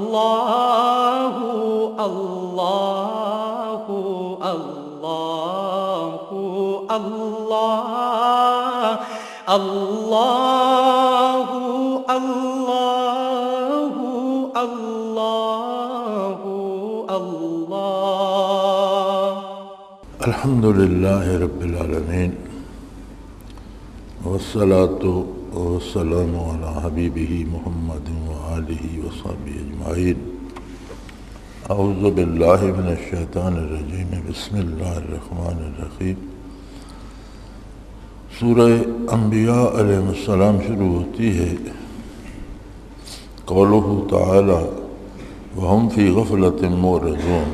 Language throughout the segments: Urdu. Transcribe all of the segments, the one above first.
اللہ اللہ اللہ اللہ اللہ اللہ اللہ اللہ الحمد للہ رب العالمین والصلاة والسلام علی حبیبہ محمد وآلہ وصحبہ اجمعین اعوذ باللہ من الشیطان الرجیم بسم اللہ الرحمن الرحیم سورہ انبیاء علیہ السلام شروع ہوتی ہے قولہ تعالی وہم فی غفلۃ معرضون،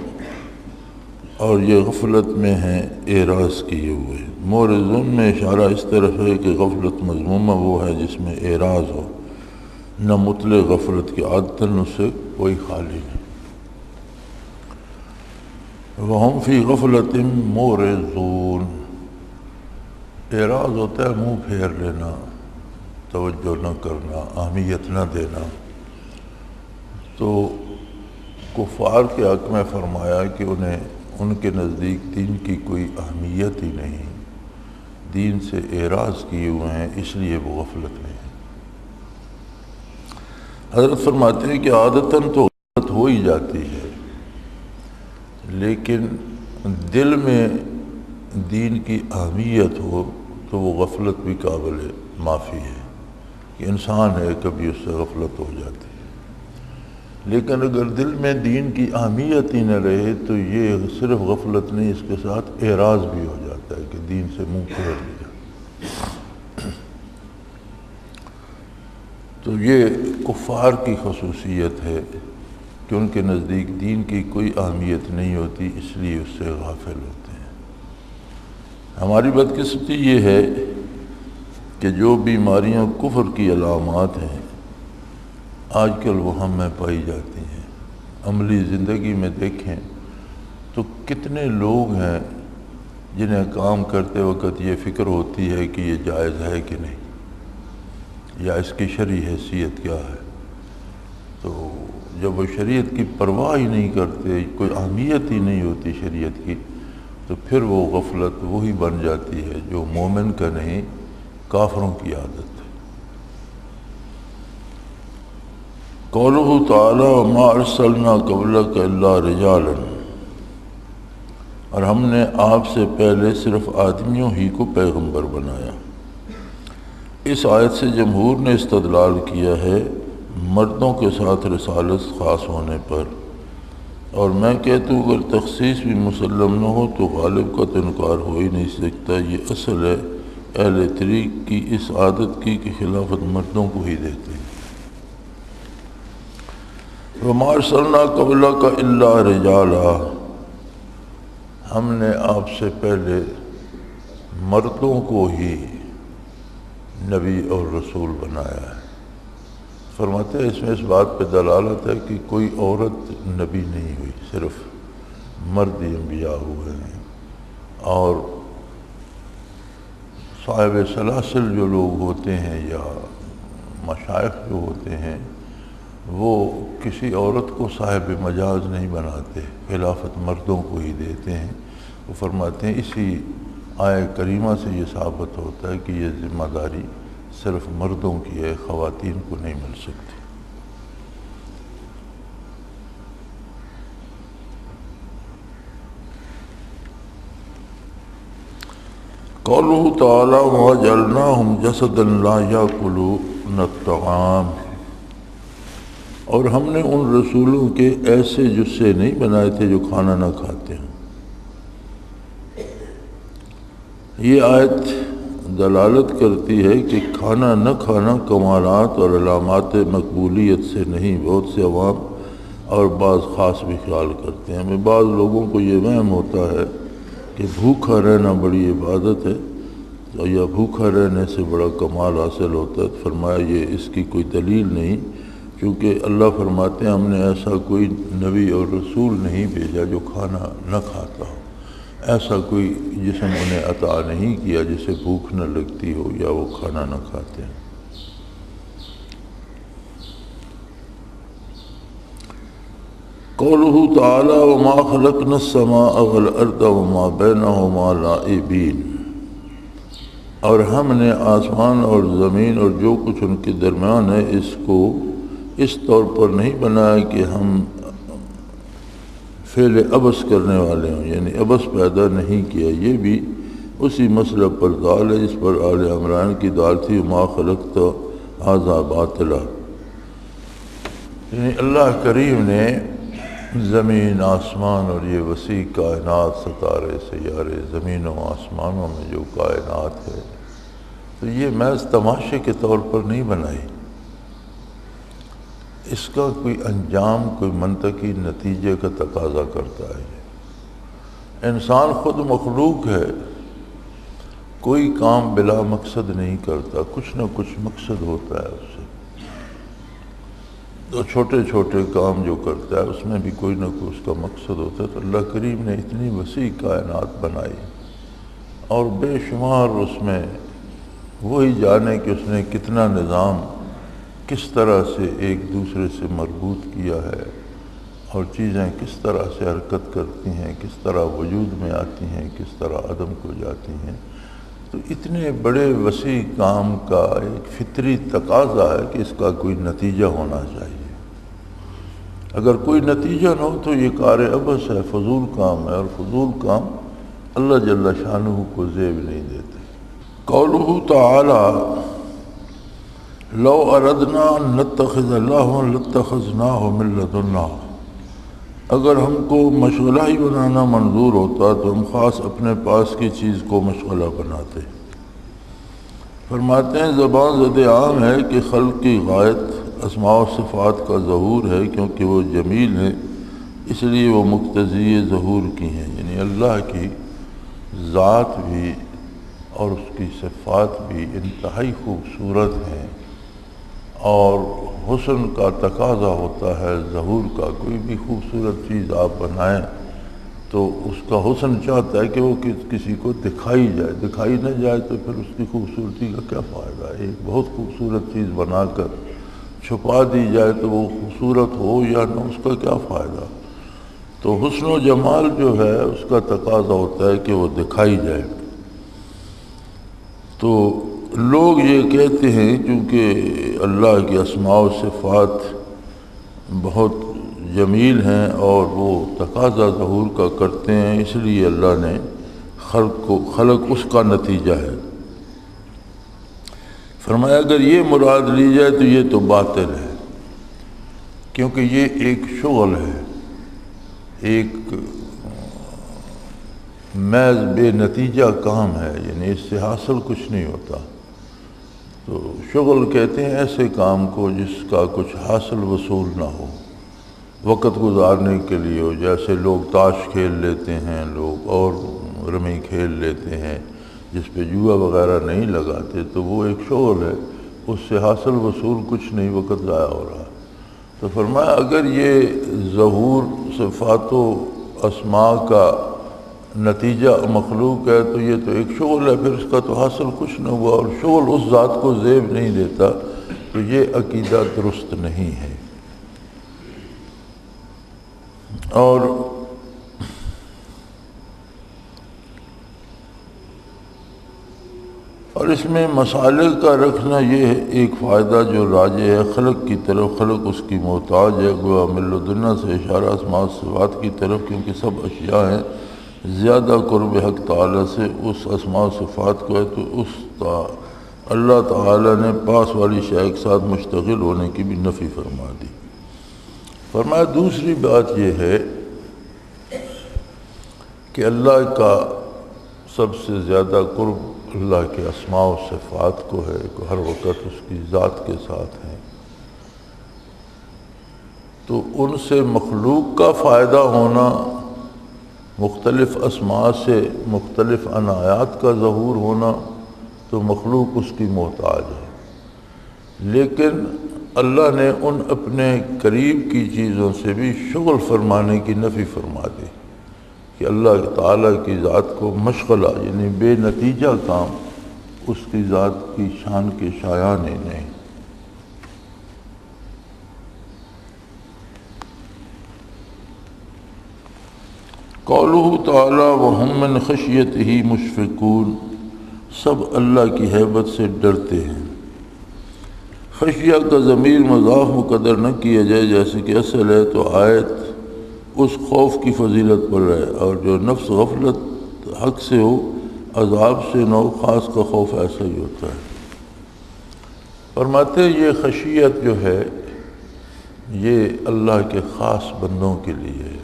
اور یہ غفلت میں ہیں اعراض کیے ہوئے۔ معرضون میں اشارہ اس طرف ہے کہ غفلت مذمومہ وہ ہے جس میں اعراض ہو، نہ مطلق غفلت کی عادتاً اس سے کوئی خالی نہیں۔ وہم فی غفلۃ معرضون، اعراض ہوتا ہے منہ پھیر لینا، توجہ نہ کرنا، اہمیت نہ دینا۔ تو کفار کے حق میں فرمایا کہ انہیں ان کے نزدیک دین کی کوئی اہمیت ہی نہیں، دین سے اعراض کیے ہوئے ہیں، اس لیے وہ غفلت میں ہیں۔ حضرت فرماتے ہیں کہ عادتاً تو غفلت ہو ہی جاتی ہے، لیکن دل میں دین کی اہمیت ہو تو وہ غفلت بھی قابل معافی ہے کہ انسان ہے، کبھی اس سے غفلت ہو جاتی ہے۔ لیکن اگر دل میں دین کی اہمیت ہی نہ رہے تو یہ صرف غفلت نہیں، اس کے ساتھ اعراض بھی ہو جاتا ہے کہ دین سے منہ پھیر لیا۔ تو یہ کفار کی خصوصیت ہے کہ ان کے نزدیک دین کی کوئی اہمیت نہیں ہوتی، اس لیے اس سے غافل ہوتے ہیں۔ ہماری بدقسمتی یہ ہے کہ جو بیماریاں کفر کی علامات ہیں آج کل وہ ہم میں پائی جاتی ہیں۔ عملی زندگی میں دیکھیں تو کتنے لوگ ہیں جنہیں کام کرتے وقت یہ فکر ہوتی ہے کہ یہ جائز ہے کہ نہیں، یا اس کی شرعی حیثیت کیا ہے۔ تو جب وہ شریعت کی پرواہ ہی نہیں کرتے، کوئی اہمیت ہی نہیں ہوتی شریعت کی، تو پھر وہ غفلت وہی بن جاتی ہے جو مومن کا نہیں، کافروں کی عادت ہے۔ قولہ تعالی وما ارسلنا قبلک الا رجالا، اور ہم نے آپ سے پہلے صرف آدمیوں ہی کو پیغمبر بنایا۔ اس آیت سے جمہور نے استدلال کیا ہے مردوں کے ساتھ رسالت خاص ہونے پر، اور میں کہتا ہوں اگر تخصیص بھی مسلم نہ ہو تو غالب کا تو انکار ہو ہی نہیں سکتا۔ یہ اصل ہے اہل طریق کی اس عادت کی کہ خلافت مردوں کو ہی دیتے ہیں۔ وما ارسلنا قبلک الا رجالا، ہم نے آپ سے پہلے مردوں کو ہی نبی اور رسول بنایا ہے۔ فرماتے ہیں اس میں اس بات پہ دلالت ہے کہ کوئی عورت نبی نہیں ہوئی، صرف مرد ہی انبیاء ہوئے ہیں۔ اور صاحب سلاسل جو لوگ ہوتے ہیں یا مشائخ جو ہوتے ہیں وہ کسی عورت کو صاحب مجاز نہیں بناتے، خلافت مردوں کو ہی دیتے ہیں۔ وہ فرماتے ہیں اسی آیہ کریمہ سے یہ ثابت ہوتا ہے کہ یہ ذمہ داری صرف مردوں کی ہے، خواتین کو نہیں مل سکتی۔ قولہ تعالی وما جعلناہم جسدا لا یاکلون الطعام، اور ہم نے ان رسولوں کے ایسے جثے نہیں بنائے تھے جو کھانا نہ کھاتے ہیں۔ یہ آیت دلالت کرتی ہے کہ کھانا نہ کھانا کمالات اور علامات مقبولیت سے نہیں۔ بہت سے عوام اور بعض خاص بھی خیال کرتے ہیں۔ ہمیں بعض لوگوں کو یہ وہم ہوتا ہے کہ بھوکا رہنا بڑی عبادت ہے یا بھوکا رہنے سے بڑا کمال حاصل ہوتا ہے۔ فرمایا یہ اس کی کوئی دلیل نہیں، کیونکہ اللہ فرماتے ہیں ہم نے ایسا کوئی نبی اور رسول نہیں بھیجا جو کھانا نہ کھاتا ہو، ایسا کوئی جسم انہیں عطا نہیں کیا جسے بھوک نہ لگتی ہو یا وہ کھانا نہ کھاتے ہیں۔ قولہ تعالی وما خلقنا السماء والارض وما بینہما لاعبین، اور ہم نے آسمان اور زمین اور جو کچھ ان کے درمیان ہے اس کو اس طور پر نہیں بنایا کہ ہم فعل عبث کرنے والے ہوں، یعنی عبث پیدا نہیں کیا۔ یہ بھی اسی مسئلہ پر دال ہے جس پر آل عمران کی دال تھی، ما خلقت ھذا باطلا، یعنی اللہ کریم نے زمین آسمان اور یہ وسیع کائنات، ستارے سیارے، زمینوں آسمانوں میں جو کائنات ہے، تو یہ محض تماشے کے طور پر نہیں بنائی، اس کا کوئی انجام، کوئی منطقی نتیجے کا تقاضا کرتا ہے۔ انسان خود مخلوق ہے، کوئی کام بلا مقصد نہیں کرتا، کچھ نہ کچھ مقصد ہوتا ہے اس سے۔ تو چھوٹے چھوٹے کام جو کرتا ہے اس میں بھی کوئی نہ کوئی اس کا مقصد ہوتا ہے۔ تو اللہ کریم نے اتنی وسیع کائنات بنائی اور بے شمار اس میں، وہی جانے کہ اس نے کتنا نظام کس طرح سے ایک دوسرے سے مربوط کیا ہے، اور چیزیں کس طرح سے حرکت کرتی ہیں، کس طرح وجود میں آتی ہیں، کس طرح عدم کو جاتی ہیں۔ تو اتنے بڑے وسیع کام کا ایک فطری تقاضا ہے کہ اس کا کوئی نتیجہ ہونا چاہیے۔ اگر کوئی نتیجہ نہ ہو تو یہ کار عبث ہے، فضول کام ہے، اور فضول کام اللہ جل شانہ کو زیب نہیں دیتے۔ قولہ تعالی لو اردنا ان نتخذ لہوا لاتخذناہ من لدنا، اگر ہم کو مشغلہ ہی بنانا منظور ہوتا تو ہم خاص اپنے پاس کی چیز کو مشغلہ بناتے۔ فرماتے ہیں زبان زد عام ہے کہ خلق کی غایت اسماء و صفات کا ظہور ہے، کیونکہ وہ جمیل ہے اس لیے وہ مقتضی ظہور کی ہیں، یعنی اللہ کی ذات بھی اور اس کی صفات بھی انتہائی خوبصورت ہیں، اور حسن کا تقاضا ہوتا ہے ظہور کا۔ کوئی بھی خوبصورت چیز آپ بنائیں تو اس کا حسن چاہتا ہے کہ وہ کسی کو دکھائی جائے، دکھائی نہ جائے تو پھر اس کی خوبصورتی کا کیا فائدہ ہے۔ ایک بہت خوبصورت چیز بنا کر چھپا دی جائے تو وہ خوبصورت ہو یا نہ، اس کا کیا فائدہ۔ تو حسن و جمال جو ہے اس کا تقاضا ہوتا ہے کہ وہ دکھائی جائے۔ تو لوگ یہ کہتے ہیں چونکہ اللہ کی اسماء و صفات بہت جمیل ہیں اور وہ تقاضا ظہور کا کرتے ہیں، اس لیے اللہ نے خلق اس کا نتیجہ ہے۔ فرمایا اگر یہ مراد لی جائے تو یہ تو باطل ہے، کیونکہ یہ ایک شغل ہے، ایک محض بے نتیجہ کام ہے، یعنی اس سے حاصل کچھ نہیں ہوتا۔ تو شغل کہتے ہیں ایسے کام کو جس کا کچھ حاصل وصول نہ ہو، وقت گزارنے کے لیے ہو، جیسے لوگ تاش کھیل لیتے ہیں، لوگ اور رمی کھیل لیتے ہیں جس پہ جوا وغیرہ نہیں لگاتے، تو وہ ایک شغل ہے، اس سے حاصل وصول کچھ نہیں، وقت ضائع ہو رہا۔ تو فرمایا اگر یہ ظہور صفات و اسماء کا نتیجہ مخلوق ہے تو یہ تو ایک شغل ہے، پھر اس کا تو حاصل کچھ نہ ہوا، اور شغل اس ذات کو زیب نہیں دیتا، تو یہ عقیدہ درست نہیں ہے۔ اور اس میں مسالے کا رکھنا یہ ہے ایک فائدہ جو راجع ہے خلق کی طرف، خلق اس کی محتاج ہے، گویا من لدنا سے اشارہ اسماء و صفات کی طرف، کیونکہ سب اشیاء ہیں زیادہ قرب حق تعالیٰ سے اس اسماء و صفات کو ہے، تو اس اللہ تعالیٰ نے پاس والی شے کے ساتھ مشتغل ہونے کی بھی نفی فرما دی۔ فرمایا دوسری بات یہ ہے کہ اللہ کا سب سے زیادہ قرب اللہ کے اسماء و صفات کو ہے، کہ ہر وقت اس کی ذات کے ساتھ ہیں، تو ان سے مخلوق کا فائدہ ہونا، مختلف اسماء سے مختلف عنایات کا ظہور ہونا، تو مخلوق اس کی محتاج ہے۔ لیکن اللہ نے ان اپنے قریب کی چیزوں سے بھی شغل فرمانے کی نفی فرما دی، کہ اللہ تعالیٰ کی ذات کو مشغلہ یعنی بے نتیجہ کام اس کی ذات کی شان کے شایان ہی نہیں۔ قولہ تعالی وہم من خشیتہ مشفقون، سب اللہ کی ہیبت سے ڈرتے ہیں۔ خشیہ کا ضمیر مضاف مقدر نہ کیا جائے جیسے کہ اصل ہے تو آیت اس خوف کی فضیلت پر ہے، اور جو نفس غفلت حق سے ہو عذاب سے نہ ہو، خاص کا خوف ایسا ہی ہوتا ہے۔ فرماتے ہیں یہ خشیت جو ہے یہ اللہ کے خاص بندوں کے لیے ہے،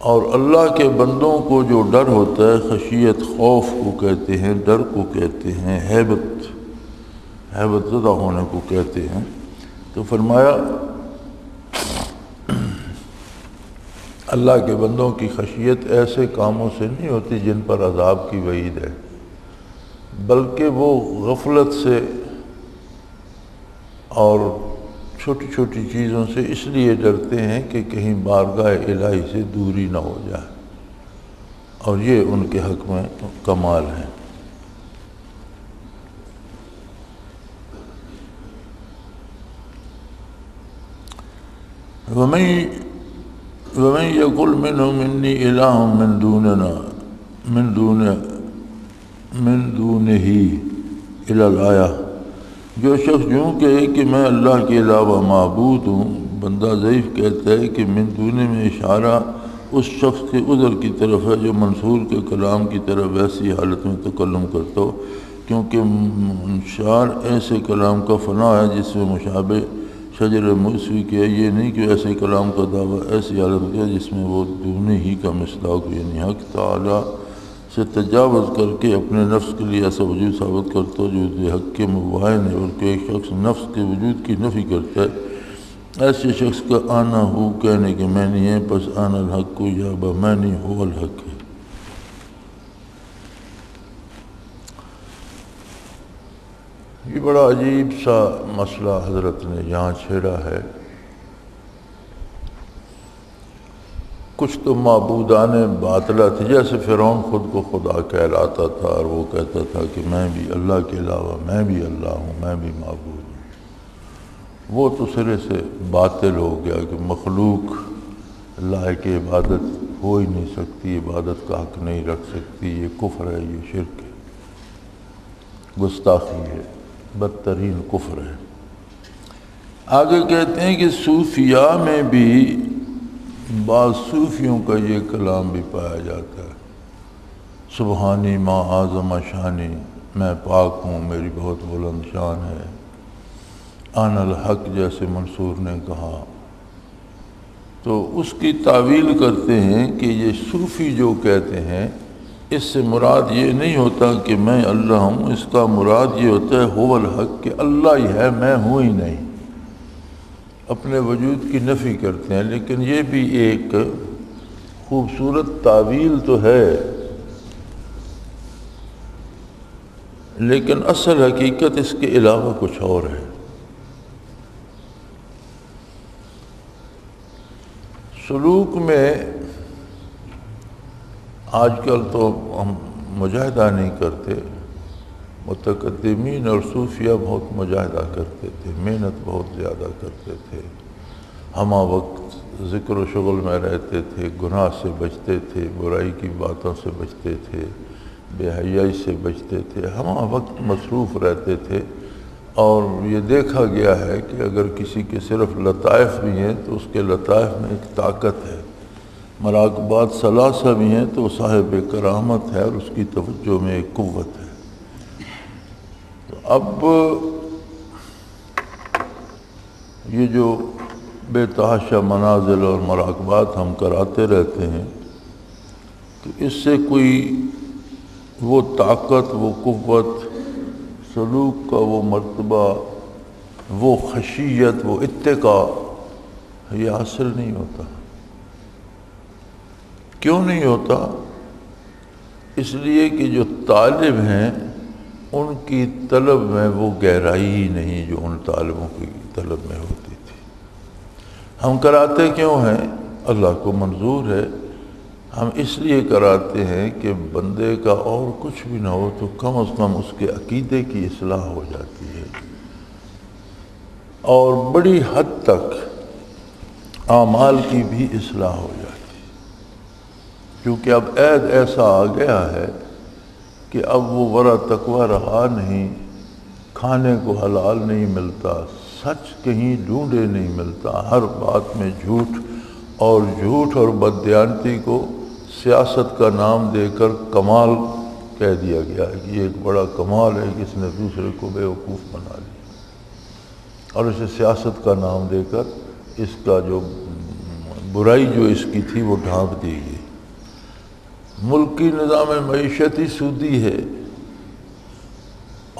اور اللہ کے بندوں کو جو ڈر ہوتا ہے، خشیت خوف کو کہتے ہیں، ڈر کو کہتے ہیں، ہیبت زدہ ہونے کو کہتے ہیں۔ تو فرمایا اللہ کے بندوں کی خشیت ایسے کاموں سے نہیں ہوتی جن پر عذاب کی وعید ہے، بلکہ وہ غفلت سے اور چھوٹی چھوٹی چیزوں سے اس لیے ڈرتے ہیں کہ کہیں بارگاہ الہی سے دوری نہ ہو جائے، اور یہ ان کے حق میں کمال ہے۔ وَمَن يَقُلْ مِنْهُمْ إِنِّي إِلَٰهٌ مِّن دُونِهِ إِلَى الْآيَةِ، جو شخص یوں کہے کہ میں اللہ کے علاوہ معبود ہوں، بندہ ضعیف کہتا ہے کہ من دون میں اشارہ اس شخص کے عذر کی طرف ہے جو منصور کے کلام کی طرف ویسی حالت میں تکلم کرتا ہو، کیونکہ منشار ایسے کلام کا فنا ہے جس میں مشابہ شجر موسوی کیا، یہ نہیں کہ ایسے کلام کا دعویٰ ایسی حالت کیا جس میں وہ دونے ہی کا مصداق، یعنی حق تعالیٰ سے تجاوز کر کے اپنے نفس کے لیے ایسا وجود ثابت کرتا ہو جو حق کے مباین ہے، اور کہ ایک شخص نفس کے وجود کی نفی کرتا ہے، ایسے شخص کا آنا ہو کہنے کہ میں نہیں ہے، پس آنا الحق کو یا میں نہیں ہو الحق ہے۔ یہ بڑا عجیب سا مسئلہ حضرت نے یہاں چھیڑا ہے۔ کچھ تو معبودان باطلہ تھے، جیسے فرعون خود کو خدا کہلاتا تھا، اور وہ کہتا تھا کہ میں بھی اللہ کے علاوہ میں بھی اللہ ہوں، میں بھی معبود ہوں۔ وہ تو سرے سے باطل ہو گیا کہ مخلوق لائق عبادت ہو ہی نہیں سکتی، عبادت کا حق نہیں رکھ سکتی، یہ کفر ہے، یہ شرک ہے، گستاخی ہے، بدترین کفر ہے۔ آگے کہتے ہیں کہ صوفیاء میں بھی بعض صوفیوں کا یہ کلام بھی پایا جاتا ہے، سبحانی ما اعظم شانی، میں پاک ہوں، میری بہت بلند شان ہے، آن الحق جیسے منصور نے کہا۔ تو اس کی تعویل کرتے ہیں کہ یہ صوفی جو کہتے ہیں اس سے مراد یہ نہیں ہوتا کہ میں اللہ ہوں، اس کا مراد یہ ہوتا ہے هو الحق، کہ اللہ ہی ہے، میں ہوں ہی نہیں، اپنے وجود کی نفی کرتے ہیں۔ لیکن یہ بھی ایک خوبصورت تعویل تو ہے، لیکن اصل حقیقت اس کے علاوہ کچھ اور ہے۔ سلوک میں آج کل تو ہم مجاہدہ نہیں کرتے، متقدمین اور صوفیہ بہت مجاہدہ کرتے تھے، محنت بہت زیادہ کرتے تھے، ہمہ وقت ذکر و شغل میں رہتے تھے، گناہ سے بچتے تھے، برائی کی باتوں سے بچتے تھے، بے حیائی سے بچتے تھے، ہمہ وقت مصروف رہتے تھے۔ اور یہ دیکھا گیا ہے کہ اگر کسی کے صرف لطائف بھی ہیں تو اس کے لطائف میں ایک طاقت ہے، مراقبات ثلاثہ بھی ہیں تو صاحب کرامت ہے، اور اس کی توجہ میں ایک قوت ہے۔ تو اب یہ جو بے تحاشا منازل اور مراقبات ہم کراتے رہتے ہیں، تو اس سے کوئی وہ طاقت، وہ قوت، سلوک کا وہ مرتبہ، وہ خشیت، وہ اتقاء یہ حاصل نہیں ہوتا۔ کیوں نہیں ہوتا؟ اس لیے کہ جو طالب ہیں ان کی طلب میں وہ گہرائی ہی نہیں جو ان طالبوں کی طلب میں ہوتی تھی۔ ہم کراتے کیوں ہیں؟ اللہ کو منظور ہے، ہم اس لیے کراتے ہیں کہ بندے کا اور کچھ بھی نہ ہو تو کم از کم اس کے عقیدے کی اصلاح ہو جاتی ہے، اور بڑی حد تک اعمال کی بھی اصلاح ہو جاتی ہے۔ کیونکہ اب عید ایسا آ گیا ہے کہ اب وہ ورع تقویٰ رہا نہیں، کھانے کو حلال نہیں ملتا، سچ کہیں ڈھونڈے نہیں ملتا، ہر بات میں جھوٹ، اور جھوٹ اور بددیانتی کو سیاست کا نام دے کر کمال کہہ دیا گیا ہے کہ یہ ایک بڑا کمال ہے کہ اس نے دوسرے کو بیوقوف بنا لیا، اور اسے سیاست کا نام دے کر اس کا جو برائی جو اس کی تھی وہ ڈھانپ دی گئی۔ ملکی نظام معیشتی سودی ہے،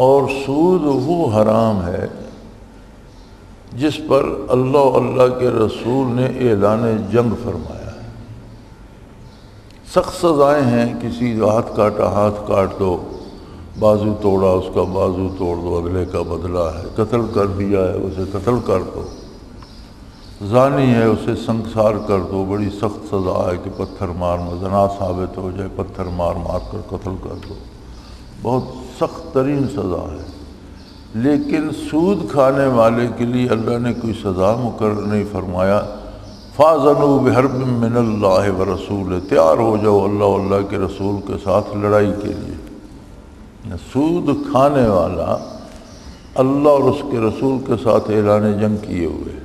اور سود وہ حرام ہے جس پر اللہ کے رسول نے اعلان جنگ فرمایا ہے۔ سخت سزائیں ہیں، کسی ہاتھ کاٹا ہاتھ کاٹ دو، بازو توڑا اس کا بازو توڑ دو، اگلے کا بدلہ ہے، قتل کر دیا ہے اسے قتل کر دو، زانی ہے اسے سنگسار کر دو، بڑی سخت سزا ہے کہ پتھر مار زنا ثابت ہو جائے، پتھر مار مار کر قتل کر دو، بہت سخت ترین سزا ہے۔ لیکن سود کھانے والے کے لیے اللہ نے کوئی سزا مقرر نہیں فرمایا۔ فَأَذَنُوا بِحَرْبٍ مِّنَ اللَّهِ وَرَسُولِهِ، تیار ہو جاؤ اللہ کے رسول کے ساتھ لڑائی کے لیے۔ سود کھانے والا اللہ اور اس کے رسول کے ساتھ اعلان جنگ کیے ہوئے،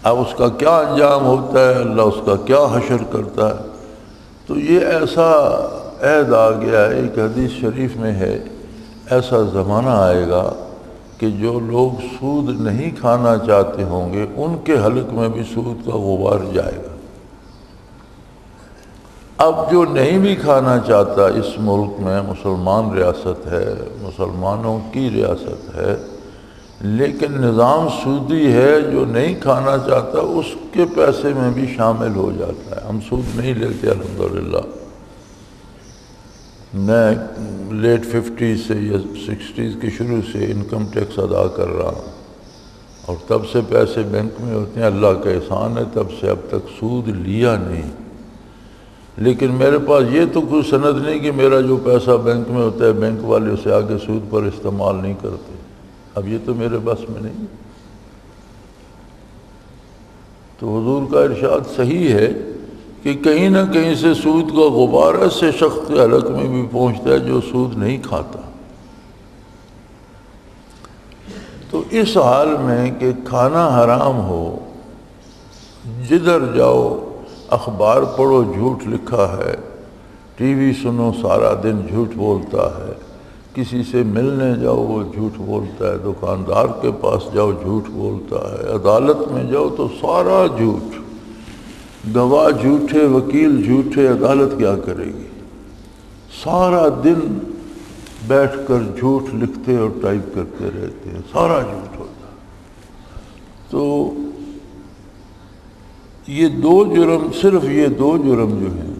اب اس کا کیا انجام ہوتا ہے، اللہ اس کا کیا حشر کرتا ہے۔ تو یہ ایسا عہد آ گیا ہے، ایک حدیث شریف میں ہے، ایسا زمانہ آئے گا کہ جو لوگ سود نہیں کھانا چاہتے ہوں گے ان کے حلق میں بھی سود کا غبار جائے گا۔ اب جو نہیں بھی کھانا چاہتا، اس ملک میں مسلمان ریاست ہے، مسلمانوں کی ریاست ہے، لیکن نظام سودی ہے، جو نہیں کھانا چاہتا اس کے پیسے میں بھی شامل ہو جاتا ہے۔ ہم سود نہیں لیتے الحمدللہ، میں لیٹ 50 سے یا 60 کے شروع سے انکم ٹیکس ادا کر رہا ہوں، اور تب سے پیسے بینک میں ہوتے ہیں، اللہ کا احسان ہے، تب سے اب تک سود لیا نہیں۔ لیکن میرے پاس یہ تو کوئی سند نہیں کہ میرا جو پیسہ بینک میں ہوتا ہے بینک والے اسے آگے سود پر استعمال نہیں کرتے، اب یہ تو میرے بس میں نہیں۔ تو حضور کا ارشاد صحیح ہے کہ کہیں نہ کہیں سے سود کا غبار ایسے شخص کے حلق میں بھی پہنچتا ہے جو سود نہیں کھاتا۔ تو اس حال میں کہ کھانا حرام ہو، جدھر جاؤ اخبار پڑھو جھوٹ لکھا ہے، ٹی وی سنو سارا دن جھوٹ بولتا ہے، کسی سے ملنے جاؤ وہ جھوٹ بولتا ہے، دکاندار کے پاس جاؤ جھوٹ بولتا ہے، عدالت میں جاؤ تو سارا جھوٹ، گواہ جھوٹے، وکیل جھوٹے، عدالت کیا کرے گی؟ سارا دن بیٹھ کر جھوٹ لکھتے اور ٹائپ کرتے رہتے ہیں، سارا جھوٹ ہوتا ہے۔ تو یہ دو جرم، صرف یہ دو جرم جو ہیں،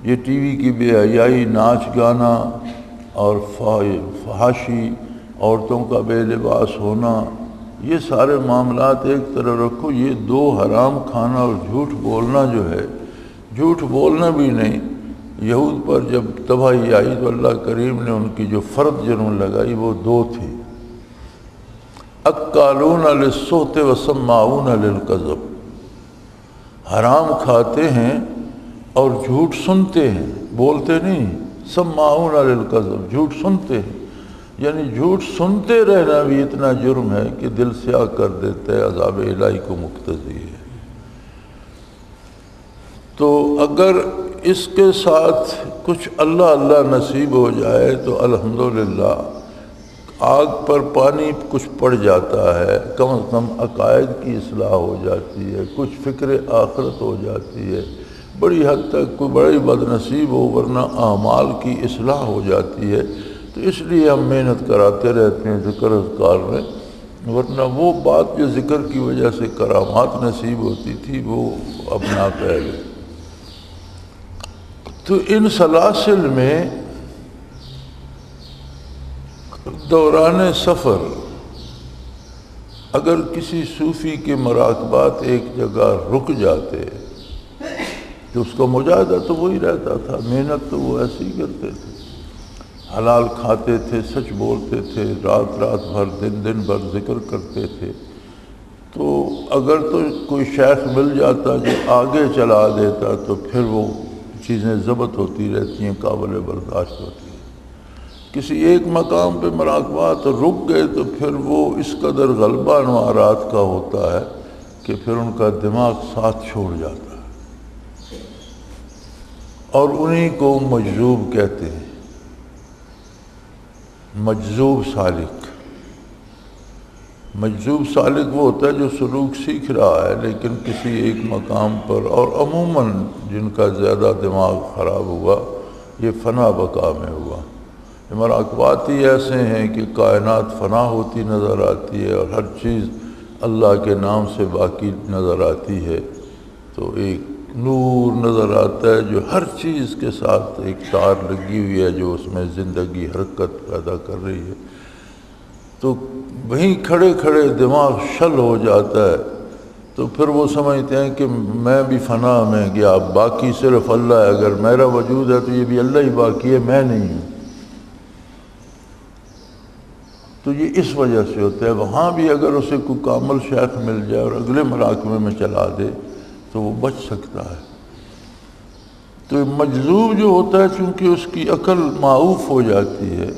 یہ ٹی وی کی بے حیائی، ناچ گانا اور فحاشی، عورتوں کا بے لباس ہونا، یہ سارے معاملات ایک طرح رکھو، یہ دو حرام کھانا اور جھوٹ بولنا جو ہے، جھوٹ بولنا بھی نہیں۔ یہود پر جب تباہی آئی تو اللہ کریم نے ان کی جو فرد جرم لگائی وہ دو تھی، اکالون للسحت وسماعون للکذب، حرام کھاتے ہیں اور جھوٹ سنتے ہیں، بولتے نہیں، سماعون للکذب، جھوٹ سنتے ہیں، یعنی جھوٹ سنتے رہنا بھی اتنا جرم ہے کہ دل سیاہ کر دیتا ہے، عذاب الہی کو مقتضی ہے۔ تو اگر اس کے ساتھ کچھ اللہ نصیب ہو جائے تو الحمدللہ آگ پر پانی کچھ پڑ جاتا ہے، کم از کم عقائد کی اصلاح ہو جاتی ہے، کچھ فکر آخرت ہو جاتی ہے، بڑی حد تک کوئی بڑی بد نصیب ہو ورنہ اعمال کی اصلاح ہو جاتی ہے۔ تو اس لیے ہم محنت کراتے رہتے ہیں ذکر اذکار میں، ورنہ وہ بات جو ذکر کی وجہ سے کرامات نصیب ہوتی تھی وہ اب ناپید ہے۔ تو ان سلاسل میں دوران سفر اگر کسی صوفی کے مراقبات ایک جگہ رک جاتے تو اس کا مجاہدہ تو وہی رہتا تھا، محنت تو وہ ایسے ہی کرتے تھے، حلال کھاتے تھے، سچ بولتے تھے، رات بھر دن بھر ذکر کرتے تھے، تو اگر تو کوئی شیخ مل جاتا جو آگے چلا دیتا تو پھر وہ چیزیں ضبط ہوتی رہتی ہیں، قابل برداشت ہوتی ہیں۔ کسی ایک مقام پہ مراقبات رک گئے تو پھر وہ اس قدر غلبہ انوارات کا ہوتا ہے کہ پھر ان کا دماغ ساتھ چھوڑ جاتا ہے، اور انہی کو مجذوب کہتے ہیں، مجذوب سالک۔ مجذوب سالک وہ ہوتا ہے جو سلوک سیکھ رہا ہے لیکن کسی ایک مقام پر، اور عموماً جن کا زیادہ دماغ خراب ہوا یہ فنا بقا میں ہوا۔ مراقبات ہی ایسے ہیں کہ کائنات فنا ہوتی نظر آتی ہے اور ہر چیز اللہ کے نام سے باقی نظر آتی ہے، تو ایک نور نظر آتا ہے جو ہر چیز کے ساتھ ایک تار لگی ہوئی ہے جو اس میں زندگی حرکت پیدا کر رہی ہے۔ تو وہیں کھڑے کھڑے دماغ شل ہو جاتا ہے، تو پھر وہ سمجھتے ہیں کہ میں بھی فنا میں گیا، باقی صرف اللہ ہے، اگر میرا وجود ہے تو یہ بھی اللہ ہی باقی ہے، میں نہیں ہوں۔ تو یہ اس وجہ سے ہوتا ہے۔ وہاں بھی اگر اسے کوئی کامل شیخ مل جائے اور اگلے مراقبے میں چلا دے تو وہ بچ سکتا ہے۔ تو مجذوب جو ہوتا ہے چونکہ اس کی عقل معوف ہو جاتی ہے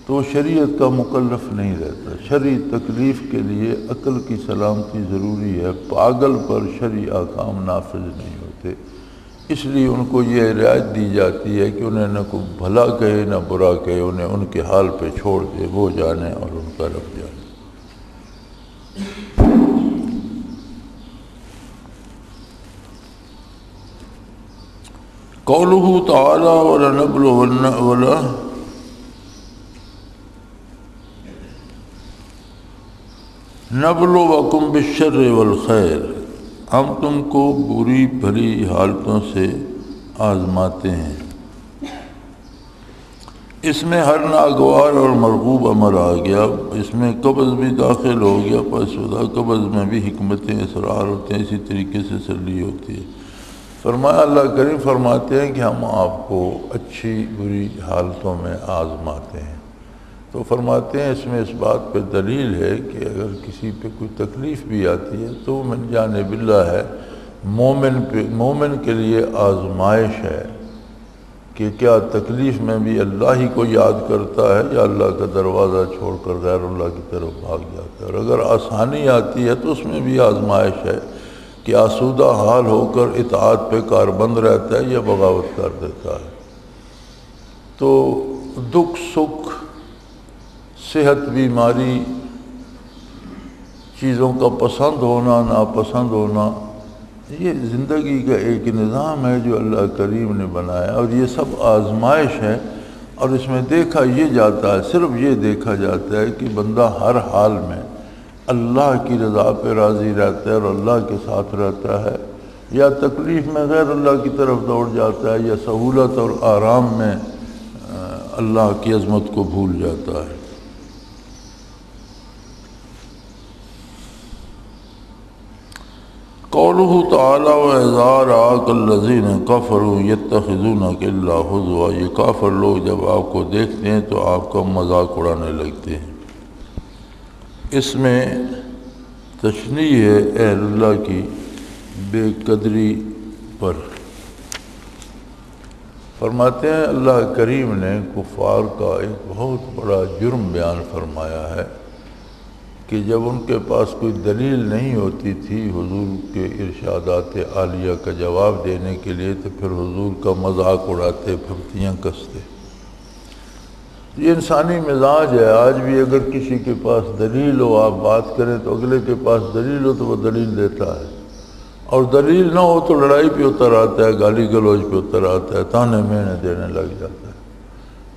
تو وہ شریعت کا مکلف نہیں رہتا۔ شرعی تکلیف کے لیے عقل کی سلامتی ضروری ہے، پاگل پر شرعی احکام نافذ نہیں ہوتے، اس لیے ان کو یہ رعایت دی جاتی ہے کہ انہیں نہ کوئی بھلا کہے نہ برا کہے، انہیں ان کے حال پہ چھوڑ دے، وہ جانے اور ان کا رب جانے۔ قولہ تعالی نبلوکم بالشر والخیر، ہم تم کو بری بھلی حالتوں سے آزماتے ہیں۔ اس میں ہر ناگوار اور مرغوب امر آ گیا، اس میں قبض بھی داخل ہو گیا، پس خدا قبض میں بھی حکمتیں اسرار ہوتے ہیں، اسی طریقے سے سلی ہوتی ہے۔ فرمایا اللہ کریم فرماتے ہیں کہ ہم آپ کو اچھی بری حالتوں میں آزماتے ہیں۔ تو فرماتے ہیں اس میں اس بات پہ دلیل ہے کہ اگر کسی پہ کوئی تکلیف بھی آتی ہے تو من جانب اللہ ہے، مومن کے لیے آزمائش ہے کہ کیا تکلیف میں بھی اللہ ہی کو یاد کرتا ہے یا اللہ کا دروازہ چھوڑ کر غیر اللہ کی طرف بھاگ جاتا ہے۔ اور اگر آسانی آتی ہے تو اس میں بھی آزمائش ہے کہ آسودہ حال ہو کر اطاعت پہ کاربند رہتا ہے یا بغاوت کر دیتا ہے۔ تو دکھ سکھ، صحت بیماری، چیزوں کا پسند ہونا ناپسند ہونا، یہ زندگی کا ایک نظام ہے جو اللہ کریم نے بنایا، اور یہ سب آزمائش ہے۔ اور اس میں دیکھا یہ جاتا ہے، صرف یہ دیکھا جاتا ہے کہ بندہ ہر حال میں اللہ کی رضا پہ راضی رہتا ہے اور اللہ کے ساتھ رہتا ہے، یا تکلیف میں غیر اللہ کی طرف دوڑ جاتا ہے، یا سہولت اور آرام میں اللہ کی عظمت کو بھول جاتا ہے۔ قولہ تعالی وَإِذَا رَآكَ الَّذِينَ كَفَرُوا يَتَّخِذُونَكَ إِلَّا هُزُوًا، یہ کافر لوگ جب آپ کو دیکھتے ہیں تو آپ کا مذاق اڑانے لگتے ہیں۔ اس میں تشنیع ہے اہل اللہ کی بے قدری پر۔ فرماتے ہیں اللہ کریم نے کفار کا ایک بہت بڑا جرم بیان فرمایا ہے کہ جب ان کے پاس کوئی دلیل نہیں ہوتی تھی حضور کے ارشادات عالیہ کا جواب دینے کے لیے تو پھر حضور کا مذاق اڑاتے، پھپتیاں کستے۔ یہ انسانی مزاج ہے، آج بھی اگر کسی کے پاس دلیل ہو آپ بات کریں تو اگلے کے پاس دلیل ہو تو وہ دلیل دیتا ہے، اور دلیل نہ ہو تو لڑائی پہ اتر آتا ہے، گالی گلوچ پہ اتر آتا ہے، تانے مینے دینے لگ جاتا ہے۔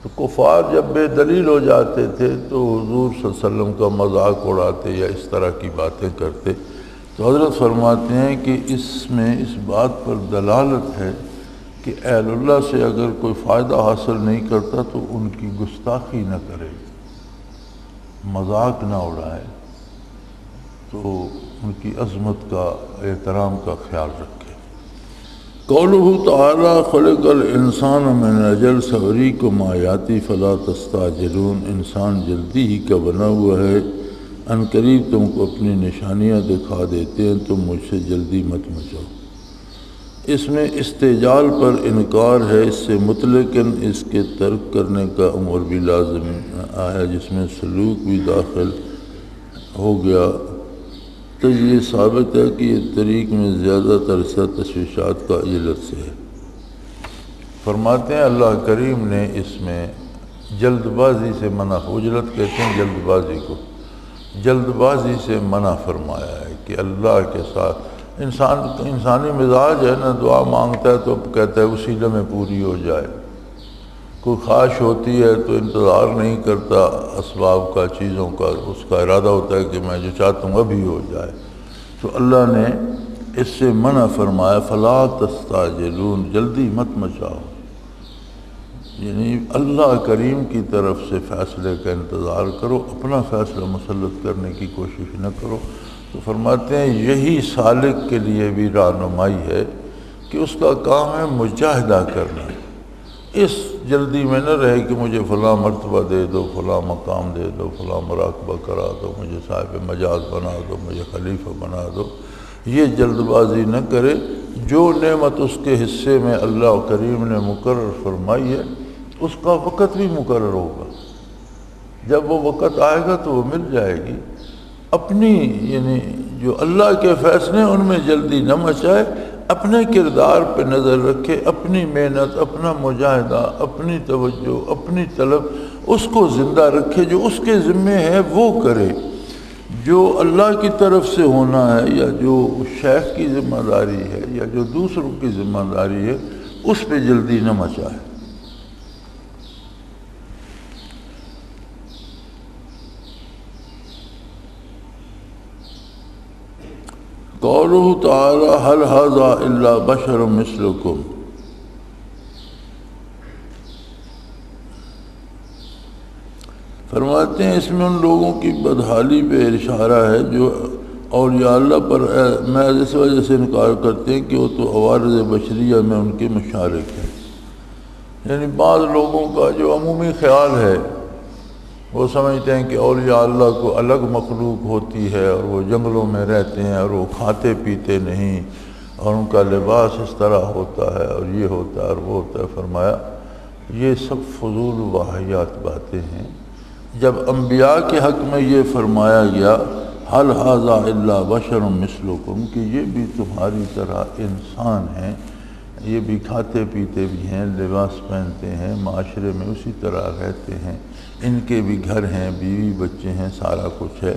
تو کفار جب بے دلیل ہو جاتے تھے تو حضور صلی اللہ علیہ وسلم کا مذاق اڑاتے یا اس طرح کی باتیں کرتے۔ تو حضرت فرماتے ہیں کہ اس میں اس بات پر دلالت ہے کہ اہل اللہ سے اگر کوئی فائدہ حاصل نہیں کرتا تو ان کی گستاخی نہ کرے، مذاق نہ اڑائے، تو ان کی عظمت کا احترام کا خیال رکھے۔ قولہ تعالی خلق الانسان من اجل سوریکم آیاتی فلا تستعجلون، انسان جلدی ہی کا بنا ہوا ہے، ان قریب تم کو اپنی نشانیاں دکھا دیتے ہیں، تم مجھ سے جلدی مت مچاؤ۔ اس میں استعجال پر انکار ہے، اس سے مطلقاً اس کے ترک کرنے کا امر بھی لازم آیا، جس میں سلوک بھی داخل ہو گیا۔ تو یہ ثابت ہے کہ یہ طریق میں زیادہ تر حصہ تشویشات کا علت سے ہے۔ فرماتے ہیں اللہ کریم نے اس میں جلد بازی سے منع، اجلت کہتے ہیں جلد بازی کو، جلد بازی سے منع فرمایا ہے کہ اللہ کے ساتھ انسانی مزاج ہے نا، دعا مانگتا ہے تو کہتا ہے اسی لمحے پوری ہو جائے، کوئی خواہش ہوتی ہے تو انتظار نہیں کرتا اسباب کا، چیزوں کا، اس کا ارادہ ہوتا ہے کہ میں جو چاہتا ہوں ابھی ہو جائے۔ تو اللہ نے اس سے منع فرمایا فلا تستعجلون، جلدی مت مچاؤ، یعنی اللہ کریم کی طرف سے فیصلے کا انتظار کرو، اپنا فیصلہ مسلط کرنے کی کوشش نہ کرو۔ تو فرماتے ہیں یہی سالک کے لیے بھی رہنمائی ہے کہ اس کا کام ہے مجاہدہ کرنا، اس جلدی میں نہ رہے کہ مجھے فلاں مرتبہ دے دو، فلاں مقام دے دو، فلاں مراقبہ کرا دو، مجھے صاحب مجاز بنا دو، مجھے خلیفہ بنا دو، یہ جلد بازی نہ کرے۔ جو نعمت اس کے حصے میں اللہ کریم نے مقرر فرمائی ہے اس کا وقت بھی مقرر ہوگا، جب وہ وقت آئے گا تو وہ مل جائے گی۔ اپنی یعنی جو اللہ کے فیصلے ان میں جلدی نہ مچائے، اپنے کردار پہ نظر رکھے، اپنی محنت، اپنا مجاہدہ، اپنی توجہ، اپنی طلب اس کو زندہ رکھے، جو اس کے ذمے ہے وہ کرے، جو اللہ کی طرف سے ہونا ہے یا جو شیخ کی ذمہ داری ہے یا جو دوسروں کی ذمہ داری ہے اس پہ جلدی نہ مچائے۔ قولہ تعالی هل هذا الا بشر مثلکم، فرماتے ہیں اس میں ان لوگوں کی بدحالی پہ اشارہ ہے جو اولیاء اللہ پر محض اس وجہ سے انکار کرتے ہیں کہ وہ تو عوارض بشریہ میں ان کے مشارک ہیں۔ یعنی بعض لوگوں کا جو عمومی خیال ہے وہ سمجھتے ہیں کہ اولیاء اللہ کو الگ مخلوق ہوتی ہے اور وہ جنگلوں میں رہتے ہیں اور وہ کھاتے پیتے نہیں اور ان کا لباس اس طرح ہوتا ہے اور یہ ہوتا ہے اور وہ ہوتا ہے۔ فرمایا یہ سب فضول واہیات باتیں ہیں۔ جب انبیاء کے حق میں یہ فرمایا گیا هل هذا الا بشر مثلکم کہ یہ بھی تمہاری طرح انسان ہیں، یہ بھی کھاتے پیتے بھی ہیں، لباس پہنتے ہیں، معاشرے میں اسی طرح رہتے ہیں، ان کے بھی گھر ہیں، بیوی بچے ہیں، سارا کچھ ہے،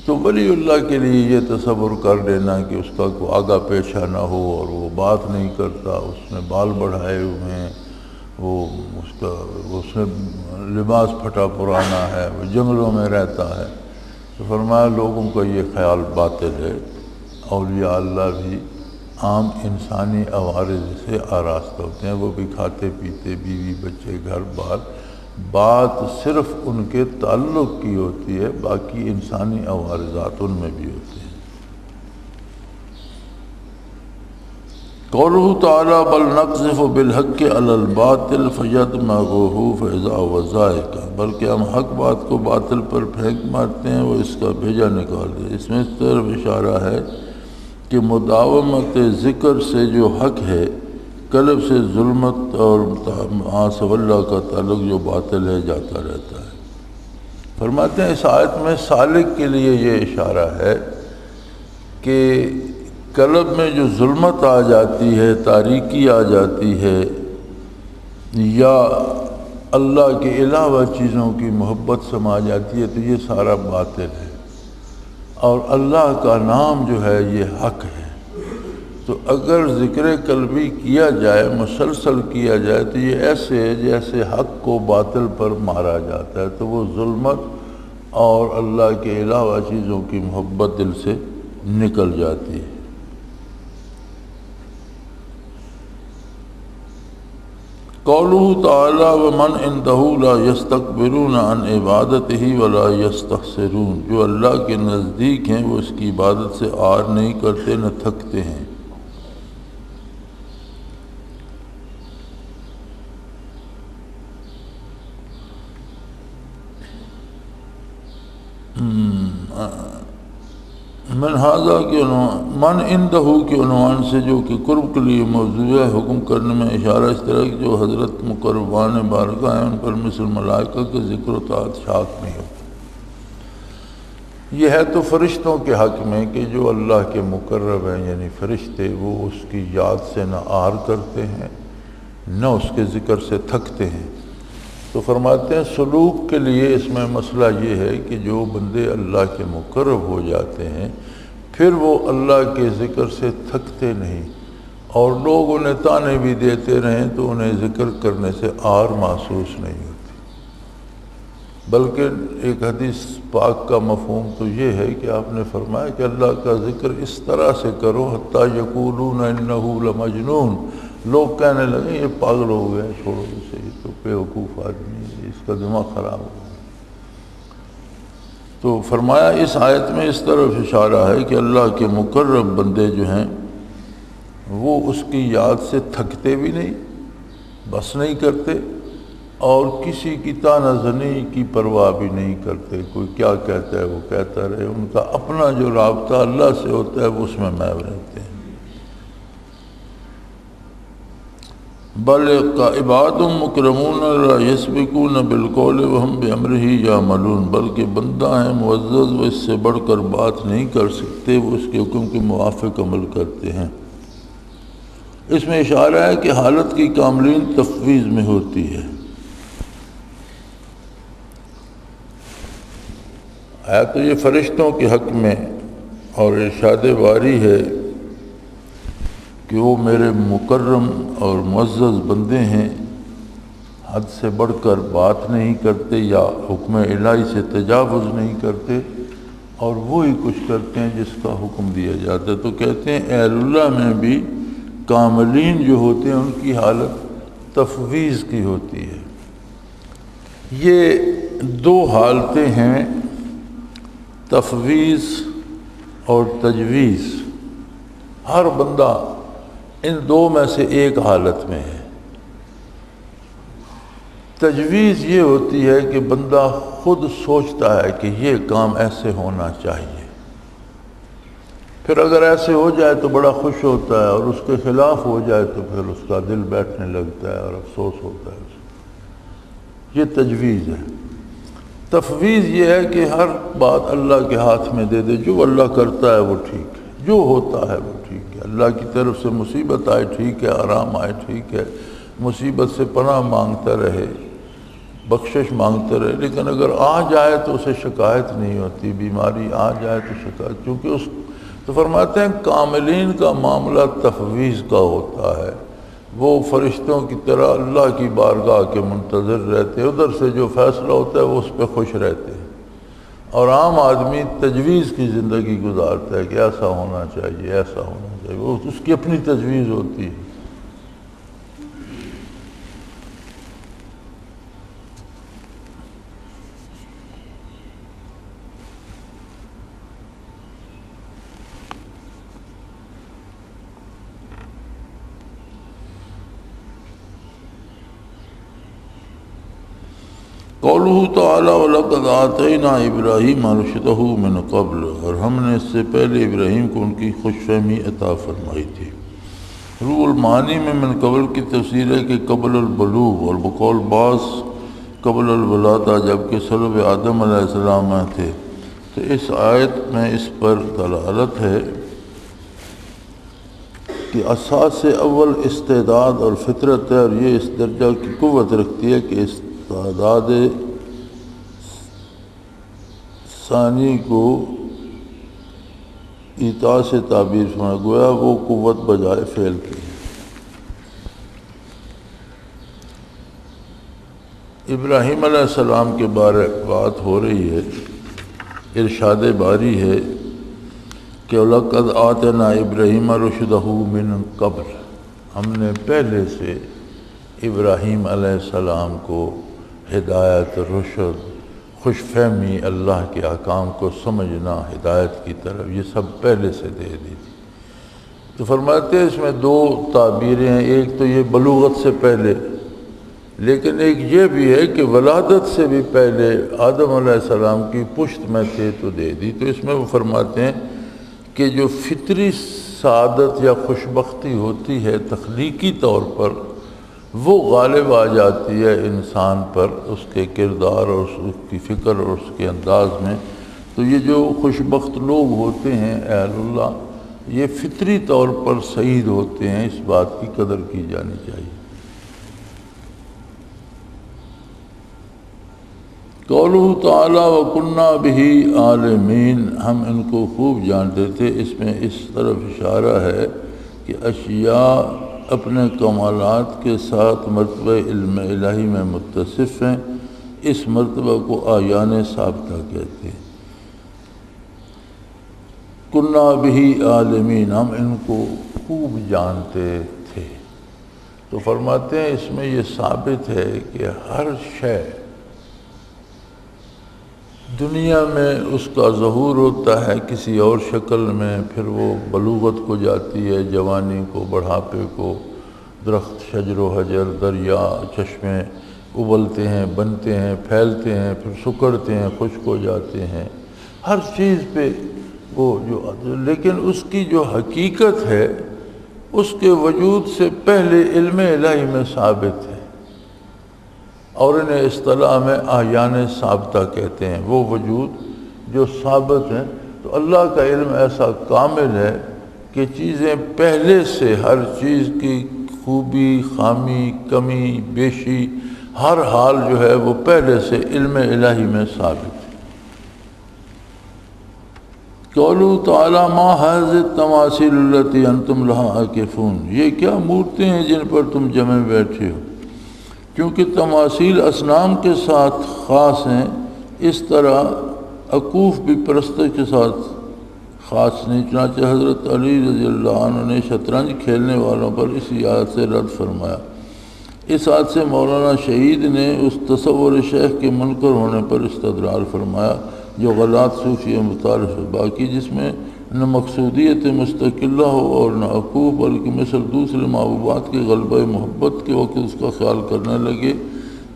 تو ولی اللہ کے لیے یہ تصور کر لینا کہ اس کا کوئی آگا پیچھا نہ ہو اور وہ بات نہیں کرتا، اس نے بال بڑھائے ہوئے ہیں، اس نے لباس پھٹا پرانا ہے، وہ جنگلوں میں رہتا ہے، تو فرمایا لوگوں کا یہ خیال باطل ہے۔ اولیاء اللہ بھی عام انسانی عوارض سے آراستہ ہوتے ہیں، وہ بھی کھاتے پیتے، بیوی بچے، گھر بار، بات صرف ان کے تعلق کی ہوتی ہے، باقی انسانی عوارضات ان میں بھی ہوتے ہیں۔ قولہ تعالی بل نقذف بالحق علی الباطل فیدمغہ فاذا هو زاہق، بلکہ ہم حق بات کو باطل پر پھینک مارتے ہیں، وہ اس کا بھیجا نکال دے۔ اس میں اس طرف اشارہ ہے کہ مداومت ذکر سے جو حق ہے، قلب سے ظلمت اور معاصی اللہ کا تعلق جو باطل ہے جاتا رہتا ہے۔ فرماتے ہیں اس آیت میں سالک کے لیے یہ اشارہ ہے کہ قلب میں جو ظلمت آ جاتی ہے، تاریکی آ جاتی ہے، یا اللہ کے علاوہ چیزوں کی محبت سما جاتی ہے، تو یہ سارا باطل ہے، اور اللہ کا نام جو ہے یہ حق ہے۔ تو اگر ذکر قلبی کیا جائے، مسلسل کیا جائے، تو یہ ایسے ہے جیسے حق کو باطل پر مارا جاتا ہے، تو وہ ظلمت اور اللہ کے علاوہ چیزوں کی محبت دل سے نکل جاتی ہے۔ قولہ تعالی ومن عندہ لا یستکبرون عن عبادتہ ولا یستحسرون، جو اللہ کے نزدیک ہیں وہ اس کی عبادت سے آر نہیں کرتے نہ تھکتے ہیں۔ هذا کے من عنده کے عنوان سے جو کہ قرب کے لیے موضوع ہے، حکم کرنے میں اشارہ اس طرح جو حضرت مقربان بارگاہ ہیں ان پر مثل ملائکہ کے ذکر و طاعت شاک نہیں ہوتا۔ یہ ہے تو فرشتوں کے حق میں کہ جو اللہ کے مقرب ہیں یعنی فرشتے، وہ اس کی یاد سے نہ آر کرتے ہیں نہ اس کے ذکر سے تھکتے ہیں۔ تو فرماتے ہیں سلوک کے لیے اس میں مسئلہ یہ ہے کہ جو بندے اللہ کے مقرب ہو جاتے ہیں پھر وہ اللہ کے ذکر سے تھکتے نہیں، اور لوگ انہیں تانے بھی دیتے رہیں تو انہیں ذکر کرنے سے آر محسوس نہیں ہوتی۔ بلکہ ایک حدیث پاک کا مفہوم تو یہ ہے کہ آپ نے فرمایا کہ اللہ کا ذکر اس طرح سے کرو حتیٰ یقولون انہ لمجنون، لوگ کہنے لگے یہ پاگل ہو گیا، چھوڑو اسے، یہ تو بیوقوف آدمی ہے، اس کا دماغ خراب ہو گیا۔ تو فرمایا اس آیت میں اس طرف اشارہ ہے کہ اللہ کے مقرب بندے جو ہیں وہ اس کی یاد سے تھکتے بھی نہیں، بس نہیں کرتے، اور کسی کی تانہ زنی کی پرواہ بھی نہیں کرتے۔ کوئی کیا کہتا ہے وہ کہتا رہے، ان کا اپنا جو رابطہ اللہ سے ہوتا ہے وہ اس میں محو رہتے ہیں۔ بل عباد مکرمون لا یسبقون بالقول وهم بامرہ یعملون، بلکہ بندہ ہیں معزز، وہ اس سے بڑھ کر بات نہیں کر سکتے، وہ اس کے حکم کے موافق عمل کرتے ہیں۔ اس میں اشارہ ہے کہ حالت کی کاملین تفویض میں ہوتی ہے۔ آیا تو یہ فرشتوں کے حق میں، اور ارشاد باری ہے کہ وہ میرے مکرم اور معزز بندے ہیں، حد سے بڑھ کر بات نہیں کرتے یا حکم الہی سے تجاوز نہیں کرتے، اور وہی کچھ کرتے ہیں جس کا حکم دیا جاتا ہے۔ تو کہتے ہیں اہل اللہ میں بھی کاملین جو ہوتے ہیں ان کی حالت تفویض کی ہوتی ہے۔ یہ دو حالتیں ہیں، تفویض اور تجویز۔ ہر بندہ ان دو میں سے ایک حالت میں ہے۔ تجویز یہ ہوتی ہے کہ بندہ خود سوچتا ہے کہ یہ کام ایسے ہونا چاہیے، پھر اگر ایسے ہو جائے تو بڑا خوش ہوتا ہے، اور اس کے خلاف ہو جائے تو پھر اس کا دل بیٹھنے لگتا ہے اور افسوس ہوتا ہے۔ یہ تجویز ہے۔ تفویض یہ ہے کہ ہر بات اللہ کے ہاتھ میں دے دے، جو اللہ کرتا ہے وہ ٹھیک ہے، جو ہوتا ہے وہ ٹھیک ہے، اللہ کی طرف سے مصیبت آئے ٹھیک ہے، آرام آئے ٹھیک ہے، مصیبت سے پناہ مانگتا رہے، بخشش مانگتا رہے، لیکن اگر آ جائے تو اسے شکایت نہیں ہوتی، بیماری آ جائے تو شکایت، کیونکہ اس تو فرماتے ہیں کاملین کا معاملہ تفویض کا ہوتا ہے۔ وہ فرشتوں کی طرح اللہ کی بارگاہ کے منتظر رہتے، ادھر سے جو فیصلہ ہوتا ہے وہ اس پہ خوش رہتے ہیں، اور عام آدمی تجویز کی زندگی گزارتا ہے کہ ایسا ہونا چاہیے، ایسا ہونا چاہیے، وہ اس کی اپنی تجویز ہوتی ہے۔ قولہ تعالیٰ وَلَقَدْ آتَيْنَا إِبْرَاهِيمَ رُشْدَهُ مِنْ قَبْلُ، اور ہم نے اس سے پہلے ابراہیم کو ان کی خوش فہمی عطا فرمائی تھی۔ روح المعانی میں من قبل کی تفسیر ہے کہ قبل البلوغ، اور بقول بعض قبل الولادہ، جبکہ سلب آدم علیہ السلام میں تھے۔ تو اس آیت میں اس پر دلالت ہے کہ اساس اول استعداد اور فطرت ہے، اور یہ اس درجہ کی قوت رکھتی ہے کہ استعداد ثانی کو ایتا سے تعبیر فرمایا، گویا وہ قوت بجائے فعل کی ہے۔ ابراہیم علیہ السلام کے بارے بات ہو رہی ہے، ارشاد باری ہے کہ وَلَقَدْ آتَيْنَا إِبْرَاهِيمَ رُشْدَهُ مِنْ قَبْلُ، ہم نے پہلے سے ابراہیم علیہ السلام کو ہدایت، رشد، خوش فہمی، اللہ کے احکام کو سمجھنا، ہدایت کی طرف، یہ سب پہلے سے دے دی تھی۔ تو فرماتے ہیں اس میں دو تعبیریں ہیں، ایک تو یہ بلوغت سے پہلے، لیکن ایک یہ بھی ہے کہ ولادت سے بھی پہلے آدم علیہ السلام کی پشت میں تھے تو دے دی۔ تو اس میں وہ فرماتے ہیں کہ جو فطری سعادت یا خوشبختی ہوتی ہے تخلیقی طور پر، وہ غالب آ جاتی ہے انسان پر، اس کے کردار اور اس کی فکر اور اس کے انداز میں۔ تو یہ جو خوشبخت لوگ ہوتے ہیں اہل اللہ، یہ فطری طور پر سعید ہوتے ہیں، اس بات کی قدر کی جانی چاہیے۔ قولہ تعالیٰ وَكُنَّا بِهِ عَالِمِينَ، ہم ان کو خوب جانتے تھے۔ اس میں اس طرف اشارہ ہے کہ اشیاء اپنے کمالات کے ساتھ مرتبہ علم الہی میں متصف ہیں، اس مرتبہ کو اعیان ثابتہ کہتے ہیں۔ کُنَّا بِهِ عَالِمِينَ، ہم ان کو خوب جانتے تھے۔ تو فرماتے ہیں اس میں یہ ثابت ہے کہ ہر شے دنیا میں اس کا ظہور ہوتا ہے کسی اور شکل میں، پھر وہ بلوغت کو جاتی ہے، جوانی کو، بڑھاپے کو، درخت، شجر و حجر، دریا، چشمے ابلتے ہیں، بنتے ہیں، پھیلتے ہیں، پھر سکڑتے ہیں، خشک ہو جاتے ہیں، ہر چیز پہ وہ لیکن اس کی جو حقیقت ہے اس کے وجود سے پہلے علم الہی میں ثابت ہے، اور انہیں اصطلاح میں اعیان ثابتہ کہتے ہیں، وہ وجود جو ثابت ہیں۔ تو اللہ کا علم ایسا کامل ہے کہ چیزیں پہلے سے، ہر چیز کی خوبی، خامی، کمی، بیشی، ہر حال جو ہے وہ پہلے سے علم الہی میں ثابت ہے۔ قولہ تعالیٰ ما هذه التماثیل التي انتم لها عاکفون، یہ کیا مورتیں ہیں جن پر تم جمے بیٹھے ہو؟ کیونکہ تماثیل اصنام کے ساتھ خاص ہیں، اس طرح عکوف بھی پرستش کے ساتھ خاص نہیں۔ چنانچہ حضرت علی رضی اللہ عنہ نے شطرنج کھیلنے والوں پر اسی آیت سے رد فرمایا۔ اس آیت سے مولانا شہید نے اس تصور شیخ کے منکر ہونے پر استدلال فرمایا جو غلات صوفی متعارف ہے، باقی جس میں نہ مقصودیت مستقلہ ہو اور نہ عقوب، بلکہ مثل دوسرے محبوبات کے غلبہ محبت کے وقت اس کا خیال کرنے لگے،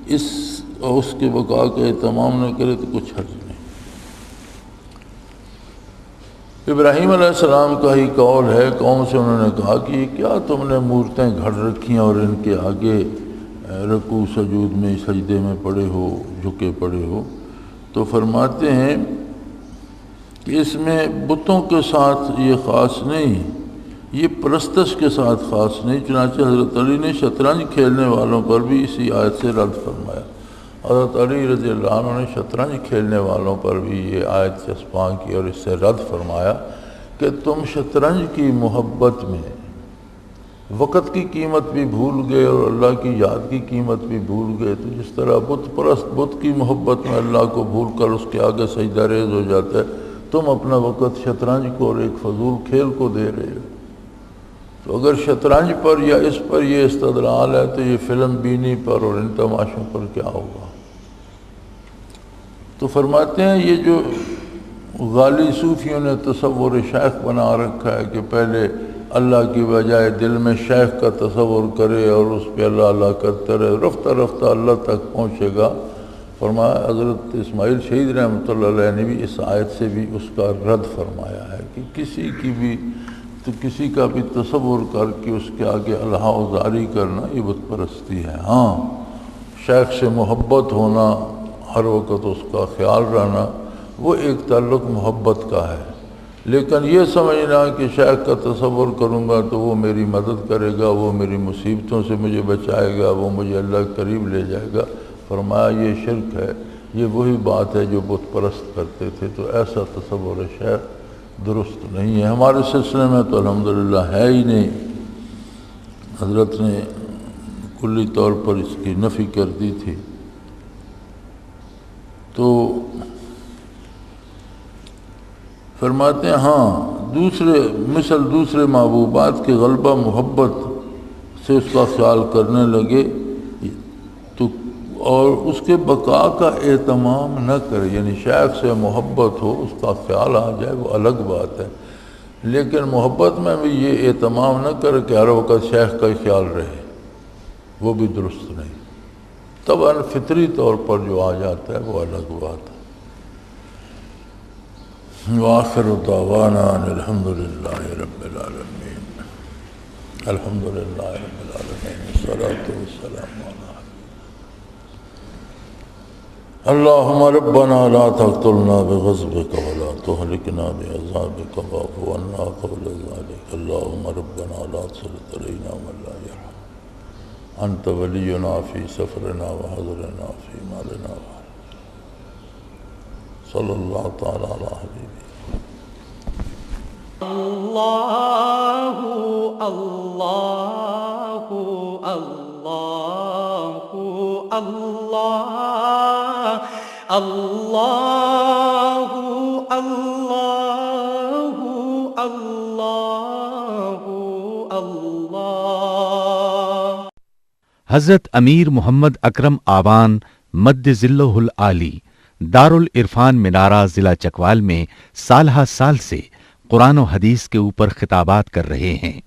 اس کے بقا کا اہتمام نہ کرے تو کچھ حرج نہیں۔ ابراہیم علیہ السلام کا ہی قول ہے، قوم سے انہوں نے کہا کہ یہ کیا تم نے مورتیں گھڑ رکھی ہیں اور ان کے آگے رکوع سجود میں، سجدے میں پڑے ہو، جھکے پڑے ہو؟ تو فرماتے ہیں کہ اس میں بتوں کے ساتھ یہ خاص نہیں، یہ پرستش کے ساتھ خاص نہیں۔ چنانچہ حضرت علی نے شطرنج کھیلنے والوں پر بھی اسی آیت سے رد فرمایا۔ حضرت علی رضی اللہ عنہ نے شطرنج کھیلنے والوں پر بھی یہ آیت چسپاں کی اور اس سے رد فرمایا کہ تم شطرنج کی محبت میں وقت کی قیمت بھی بھول گئے اور اللہ کی یاد کی قیمت بھی بھول گئے، تو جس طرح بت پرست بت کی محبت میں اللہ کو بھول کر اس کے آگے سجدہ ریز ہو جاتا ہے، تم اپنا وقت شطرنج کو اور ایک فضول کھیل کو دے رہے ہو۔ تو اگر شطرنج پر یا اس پر یہ استدلال ہے تو یہ فلم بینی پر اور ان تماشوں پر کیا ہوگا؟ تو فرماتے ہیں یہ جو غالی صوفیوں نے تصور شیخ بنا رکھا ہے کہ پہلے اللہ کی بجائے دل میں شیخ کا تصور کرے اور اس پہ اللہ اللہ کرتا رہے، رفتہ رفتہ اللہ تک پہنچے گا۔ فرمایا حضرت اسماعیل شہید رحمۃ اللہ علیہ نے بھی اس آیت سے بھی اس کا رد فرمایا ہے کہ کسی کا بھی تصور کر کے اس کے آگے اللہ زاری کرنا یہ بت پرستی ہے۔ ہاں، شیخ سے محبت ہونا، ہر وقت اس کا خیال رہنا، وہ ایک تعلق محبت کا ہے، لیکن یہ سمجھنا کہ شیخ کا تصور کروں گا تو وہ میری مدد کرے گا، وہ میری مصیبتوں سے مجھے بچائے گا، وہ مجھے اللہ کے قریب لے جائے گا، فرمایا یہ شرک ہے، یہ وہی بات ہے جو بت پرست کرتے تھے۔ تو ایسا تصور شیخ درست نہیں ہے، ہمارے سلسلے میں تو الحمدللہ ہے ہی نہیں۔ حضرت نے کلی طور پر اس کی نفی کر دی تھی۔ تو فرماتے ہیں ہاں، دوسرے محبوبات کے غلبہ محبت سے اس کا خیال کرنے لگے تو اور اس کے بقا کا اہتمام نہ کرے، یعنی شیخ سے محبت ہو، اس کا خیال آ جائے، وہ الگ بات ہے، لیکن محبت میں بھی یہ اہتمام نہ کرے کہ ہر وقت شیخ کا ہی خیال رہے، وہ بھی درست نہیں۔ طبعاً فطری طور پر جو آ جاتا ہے وہ الگ بات ہے۔ وآخر دعوانا الحمدللہ رب العالمین. الحمدللہ رب العالمین والصلاة والسلام علی اللہم ربنا لا تقتلنا بغضبك ولا تهلكنا بعذابك واعف عنا قبل ذلك. اللہم ربنا لا تسلط علينا من لا يرحمنا انت ولينا في سفرنا وحضرنا في مالنا صلی اللہ تعالی علی حبیبی. اللہ اللہ اللہ اللہ اللہ اللہ اللہ اللہ. حضرت امیر محمد اکرم آوان مد ظلہ العالی دارالعرفان منارہ ضلع چکوال میں سالہ سال سے قرآن و حدیث کے اوپر خطابات کر رہے ہیں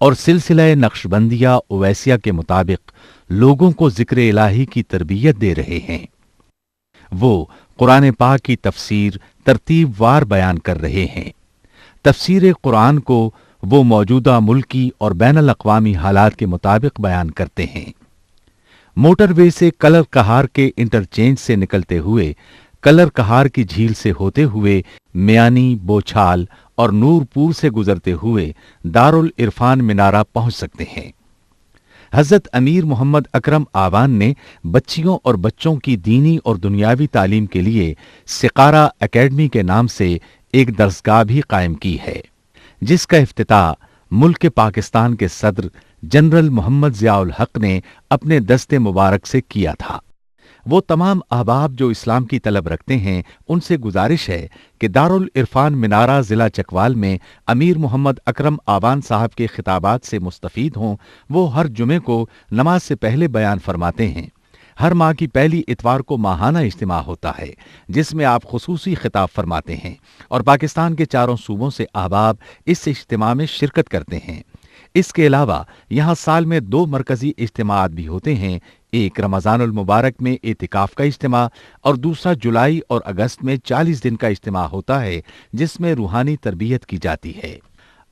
اور سلسلہ نقشبندیہ اویسیہ کے مطابق لوگوں کو ذکر الہی کی تربیت دے رہے ہیں. وہ قرآن پاک کی تفسیر ترتیب وار بیان کر رہے ہیں. تفسیر قرآن کو وہ موجودہ ملکی اور بین الاقوامی حالات کے مطابق بیان کرتے ہیں. موٹر وے سے کلر کہار کے انٹرچینج سے نکلتے ہوئے کلر کہار کی جھیل سے ہوتے ہوئے میانی، بوچھال اور نور پور سے گزرتے ہوئے دارالعرفان منارہ پہنچ سکتے ہیں. حضرت امیر محمد اکرم آوان نے بچیوں اور بچوں کی دینی اور دنیاوی تعلیم کے لیے سقارہ اکیڈمی کے نام سے ایک درسگاہ بھی قائم کی ہے، جس کا افتتاح ملک پاکستان کے صدر جنرل محمد ضیاء الحق نے اپنے دست مبارک سے کیا تھا. وہ تمام احباب جو اسلام کی طلب رکھتے ہیں ان سے گزارش ہے کہ دارالعرفان منارہ ضلع چکوال میں امیر محمد اکرم آوان صاحب کے خطابات سے مستفید ہوں. وہ ہر جمعے کو نماز سے پہلے بیان فرماتے ہیں. ہر ماہ کی پہلی اتوار کو ماہانہ اجتماع ہوتا ہے جس میں آپ خصوصی خطاب فرماتے ہیں اور پاکستان کے چاروں صوبوں سے احباب اس اجتماع میں شرکت کرتے ہیں. اس کے علاوہ یہاں سال میں 2 مرکزی اجتماعات بھی ہوتے ہیں. ایک رمضان المبارک میں اعتکاف کا اجتماع اور دوسرا جولائی اور اگست میں 40 دن کا اجتماع ہوتا ہے جس میں روحانی تربیت کی جاتی ہے.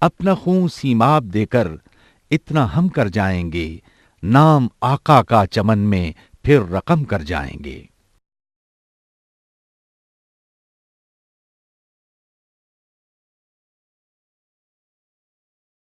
اپنا خون سیماب دے کر اتنا ہم کر جائیں گے، نام آقا کا چمن میں پھر رقم کر جائیں گے.